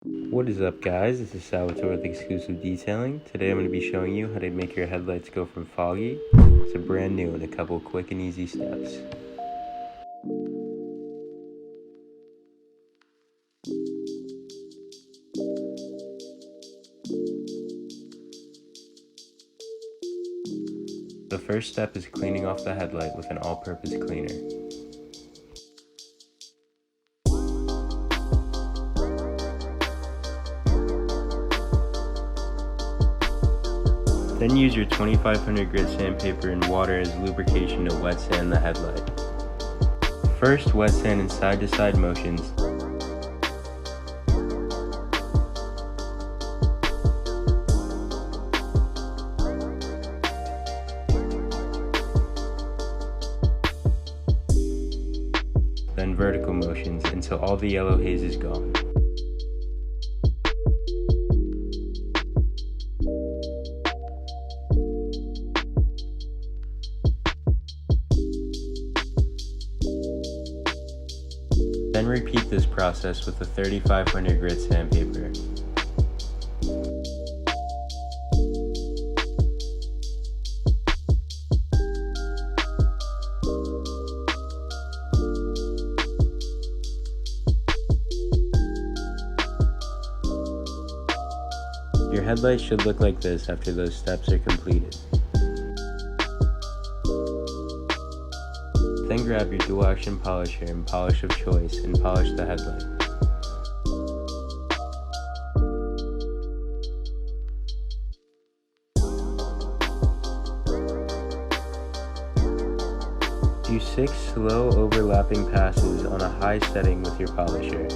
What is up, guys? This is Salvatore with Exclusive Detailing. Today I'm going to be showing you how to make your headlights go from foggy to brand new in a couple quick and easy steps. The first step is cleaning off the headlight with an all-purpose cleaner. Then use your 2500 grit sandpaper and water as lubrication to wet sand the headlight. First, wet sand in side-to-side motions. Then vertical motions until all the yellow haze is gone. Then repeat this process with the 3500 grit sandpaper. Your headlight should look like this after those steps are completed. Then grab your dual action polisher and polish of choice and polish the headlight. Do 6 slow overlapping passes on a high setting with your polisher.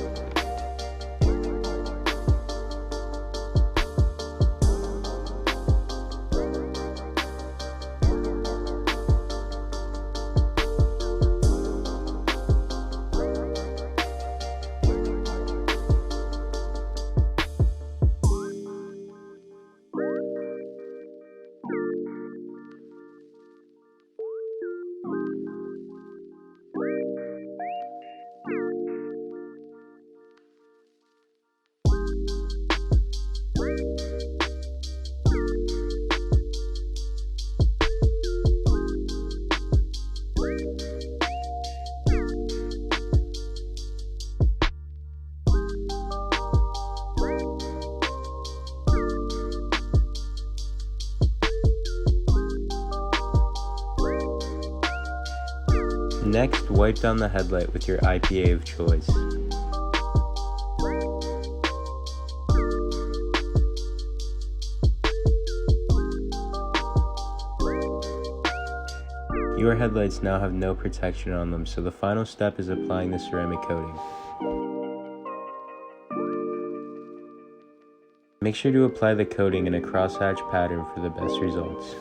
Next, wipe down the headlight with your IPA of choice. Your headlights now have no protection on them, so the final step is applying the ceramic coating. Make sure to apply the coating in a crosshatch pattern for the best results.